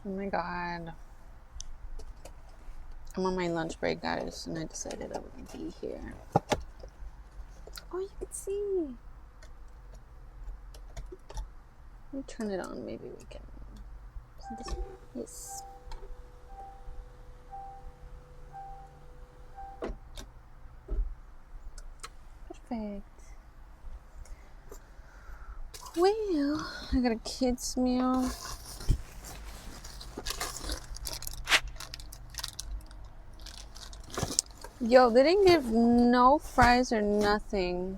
Oh my god. I'm on my lunch break, guys, and I decided I wouldn't be here. Oh, you can see. Let me turn it on. Maybe we can. Yes. Perfect. Well, I got a kid's meal. Yo, they didn't give no fries or nothing.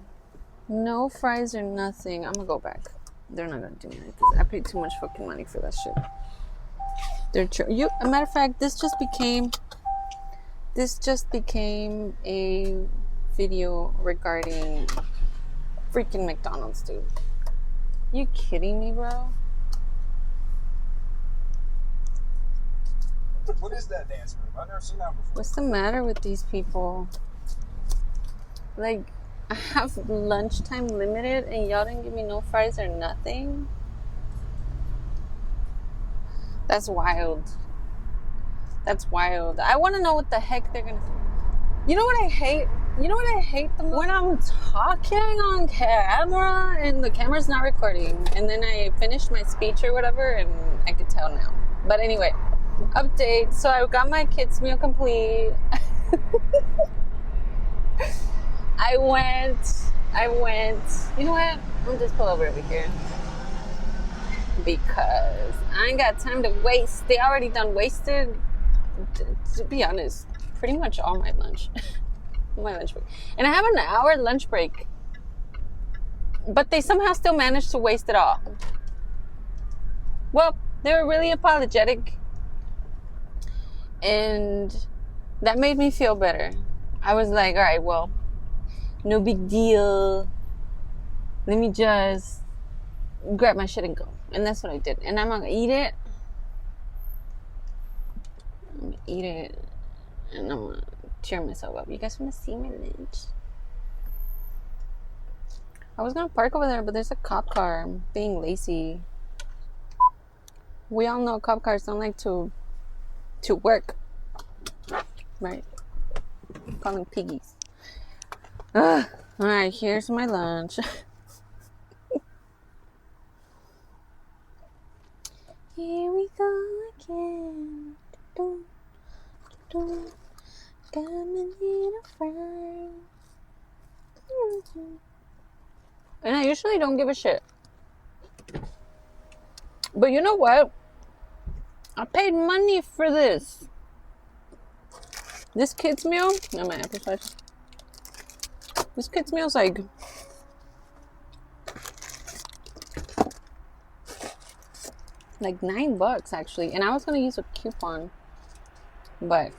No fries or nothing. I'm gonna go back. They're not gonna do me like this. I paid too much fucking money for that shit. A matter of fact, this just became a video regarding freaking McDonald's, dude. You kidding me, bro? What is that dance move? I've never seen that before. What's the matter with these people? Like, I have lunchtime limited and y'all didn't give me no fries or nothing? That's wild. That's wild. I want to know what the heck they're gonna... You know what I hate? You know what I hate the most? When I'm talking on camera and the camera's not recording, and then I finish my speech or whatever, and I could tell now. But anyway, update. So I got my kids' meal complete. I went. You know what? I'll just pull over here because I ain't got time to waste. They already done wasted. To be honest, pretty much all my lunch. My lunch break. And I have an hour lunch break. But they somehow still managed to waste it all. Well, they were really apologetic. And that made me feel better. I was like, all right, well, no big deal. Let me just grab my shit and go. And that's what I did. And I'm going to eat it. And I'm going to cheer myself up. You guys want to see my lunch? I was going to park over there, but there's a cop car. I'm being lazy. We all know cop cars don't like to work. Right? Calling piggies. Ugh. All right, here's my lunch. Here we go again. Coming in a fry. And I usually don't give a shit. But you know what? I paid money for this. This kid's meal. No, my apple slice. This kid's meal's like $9 actually. And I was gonna use a coupon. But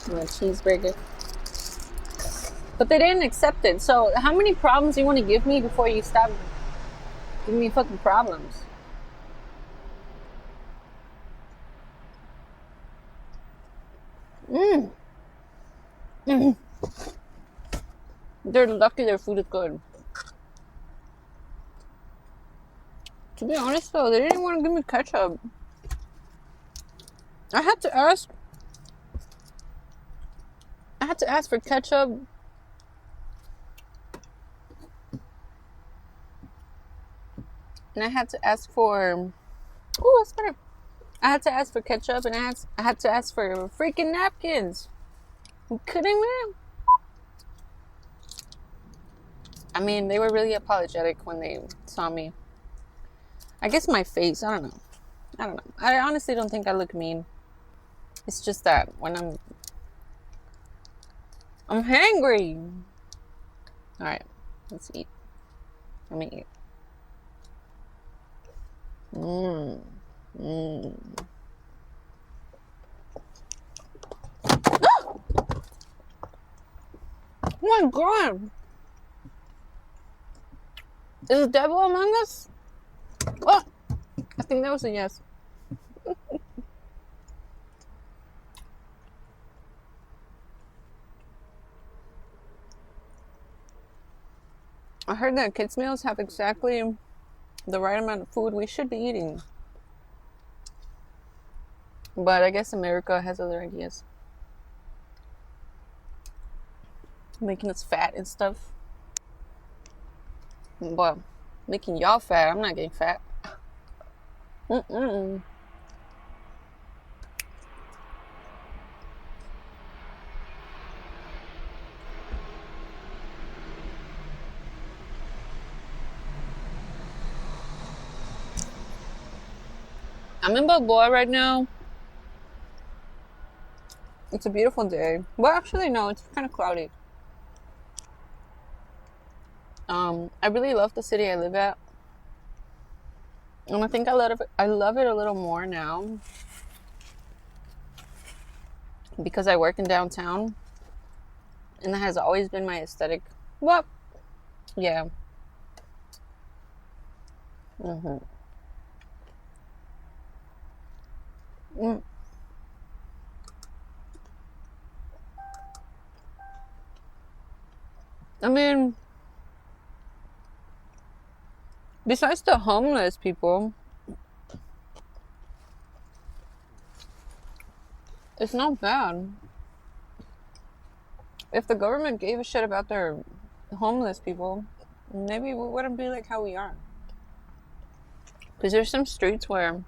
a cheeseburger. But they didn't accept it. So how many problems do you want to give me before you stop giving me fucking problems? They're lucky their food is good. To be honest though, they didn't want to give me ketchup. I had to ask for ketchup. And I had to ask for... Oh, that's better. I had to ask for ketchup and I had to ask for freaking napkins. You kidding me? I mean, they were really apologetic when they saw me. I guess my face, I don't know. I honestly don't think I look mean. It's just that when I'm hungry. All right, let's eat. Let me eat. Oh my god! Is the devil among us? Oh, I think that was a yes. I heard that kids' meals have exactly the right amount of food we should be eating. But I guess America has other ideas. Making us fat and stuff. But making y'all fat, I'm not getting fat. Mm-mm. I'm in Balboa right now. It's a beautiful day. Well, actually, no, it's kind of cloudy. I really love the city I live at. And I think I love it a little more now because I work in downtown. And that has always been my aesthetic. Well, yeah. Mm-hmm. Mm. I mean, besides the homeless people, it's not bad. If the government gave a shit about their homeless people, maybe we wouldn't be like how we are. Because there's some streets where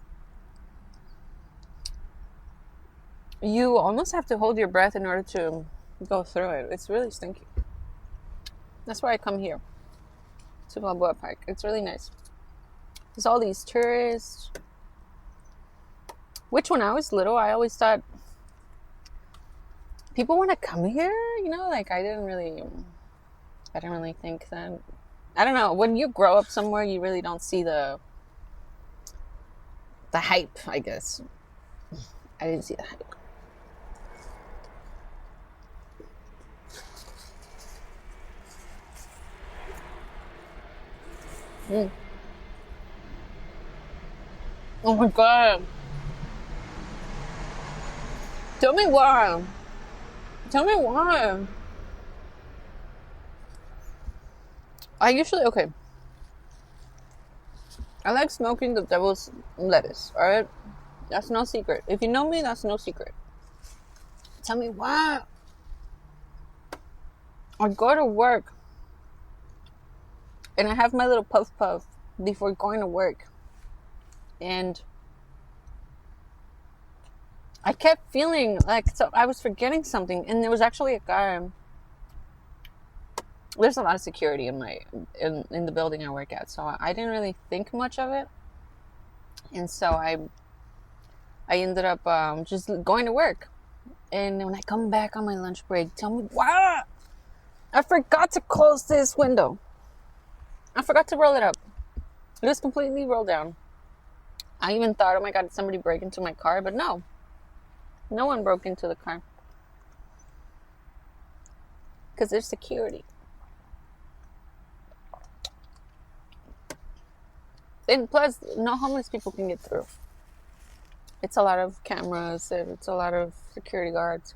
you almost have to hold your breath in order to go through it. It's really stinky. That's why I come here to Balboa Park. It's really nice. There's all these tourists. Which when I was little, I always thought people want to come here. You know, like I didn't really think that. I don't know. When you grow up somewhere, you really don't see the hype. I guess I didn't see the hype. Mm. Oh my god. Tell me why. Tell me why. Okay. I like smoking the devil's lettuce, alright? That's no secret. If you know me, that's no secret. Tell me why. I go to work and I have my little puff before going to work. And I kept feeling like I was forgetting something. And there was actually a guy. There's a lot of security in the building I work at, so I didn't really think much of it. And so I ended up just going to work. And when I come back on my lunch break, tell me why I forgot to close this window. I forgot to roll it up. It was completely rolled down. I even thought, oh my god, did somebody break into my car? But no one broke into the car because there's security. And plus, no homeless people can get through. It's a lot of cameras. It's a lot of security guards.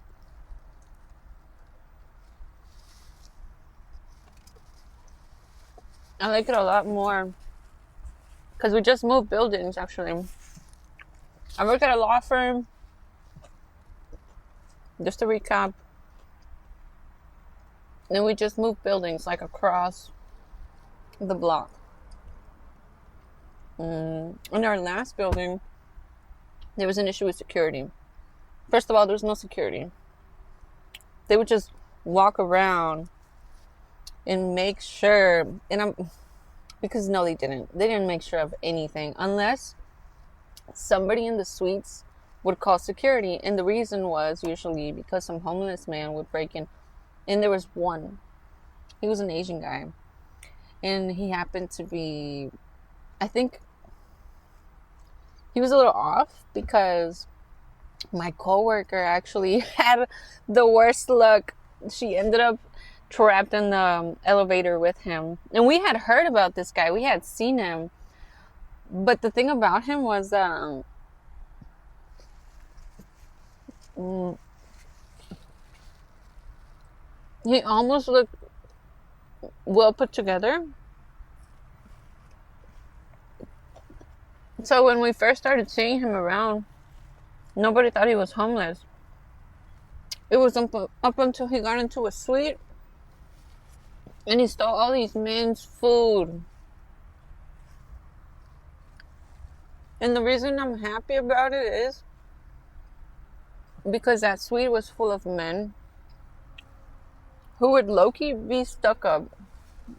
I like it a lot more because we just moved buildings, actually. I work at a law firm. Just to recap. And we just moved buildings like across the block. In our last building, there was an issue with security. First of all, there was no security. They would just walk around and make sure, because no, they didn't. They didn't make sure of anything unless somebody in the suites would call security. And the reason was usually because some homeless man would break in. And there was one. He was an Asian guy. And he happened to be, I think, he was a little off because my coworker actually had the worst luck. She ended up trapped in the elevator with him. And we had heard about this guy. We had seen him. But the thing about him was that he almost looked well put together. So when we first started seeing him around, nobody thought he was homeless. It was up until he got into a suite and he stole all these men's food. And the reason I'm happy about it is because that suite was full of men who would low-key be stuck up.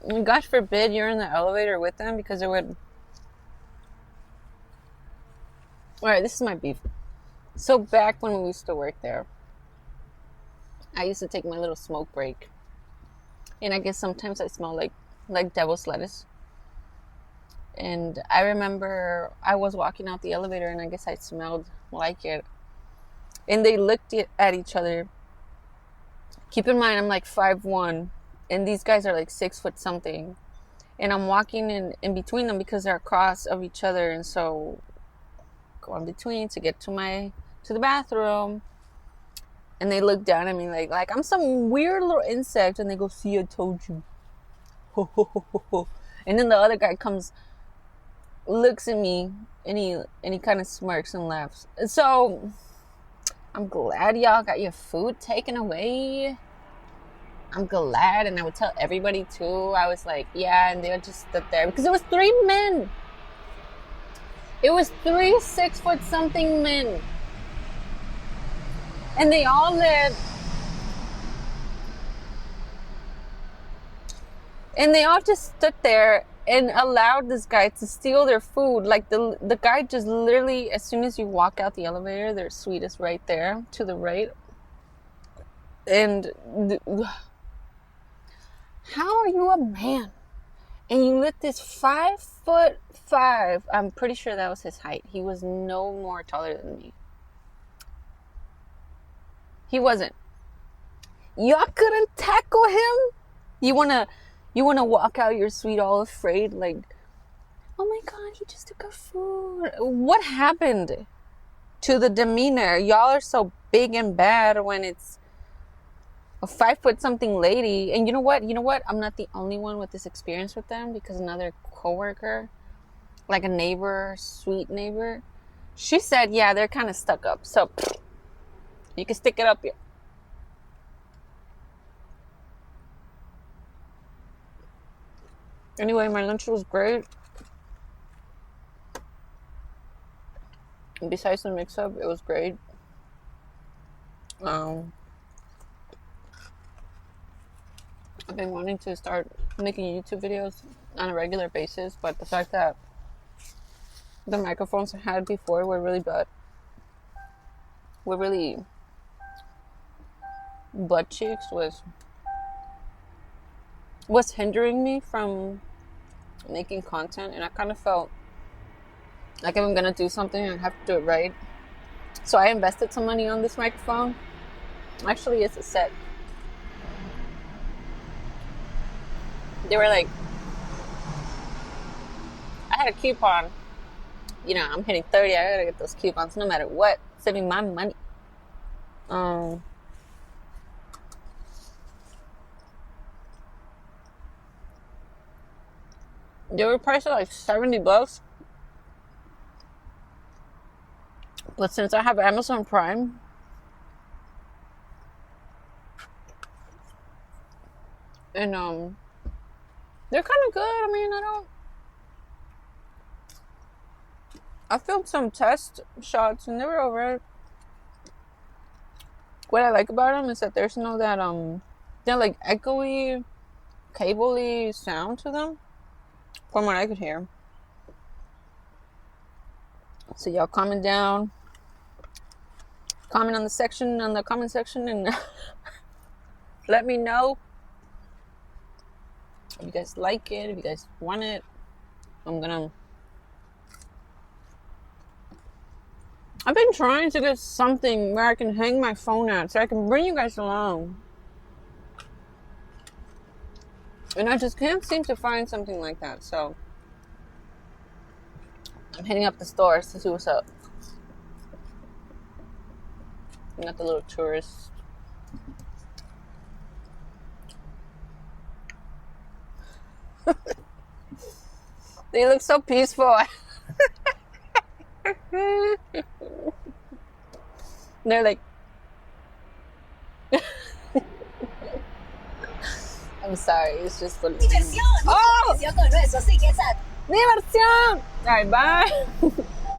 And God forbid you're in the elevator with them, because it would... Alright, this is my beef. So back when we used to work there, I used to take my little smoke break. And I guess sometimes I smell like devil's lettuce. And I remember I was walking out the elevator and I guess I smelled like it. And they looked at each other. Keep in mind, I'm like 5'1", and these guys are like 6 foot something. And I'm walking in between them because they're across of each other. And so go in between to get to the bathroom. And they look down at me like I'm some weird little insect. And they go, see, I told you. And then the other guy comes, looks at me, and he kind of smirks and laughs. So I'm glad y'all got your food taken away. I'm glad. And I would tell everybody too. I was like, yeah. And they would just sit there because it was 3 men. It was 3 6 foot something men. And they all lived. And they all just stood there and allowed this guy to steal their food. Like the guy just literally, as soon as you walk out the elevator, their suite is right there to the right. And how are you a man? And you let this 5'5", I'm pretty sure that was his height. He was no more taller than me. He wasn't. Y'all couldn't tackle him? You wanna walk out your suite all afraid, like, oh my God, he just took our food. What happened to the demeanor? Y'all are so big and bad when it's a 5 foot something lady. And you know what? I'm not the only one with this experience with them, because another coworker, like a neighbor, sweet neighbor, she said, yeah, they're kind of stuck up. So you can stick it up here. Anyway, my lunch was great. Besides the mix-up, it was great. I've been wanting to start making YouTube videos on a regular basis, but the fact that the microphones I had before were really bad, were really butt cheeks, was hindering me from making content. And I kind of felt like if I'm gonna do something, I have to do it right. So I invested some money on this microphone. Actually, it's a set. They were like, I had a coupon. You know, I'm hitting 30. I gotta get those coupons no matter what. Saving my money. They were priced at like $70. But since I have Amazon Prime, and they're kind of good. I mean, I filmed some test shots and they were alright. What I like about them is that there's no that they're like echoey, cable-y sound to them, from what I could hear. So y'all comment on the comment section, and let me know if you guys like it, if you guys want it. I've been trying to get something where I can hang my phone at so I can bring you guys along. And I just can't seem to find something like that. So I'm hitting up the stores to see what's up. I'm not the little tourist. They look so peaceful. They're like, I'm sorry, it's just funny. Diversión. Oh! Diversión con nuestros tickets. ¡Diversión! Alright, bye.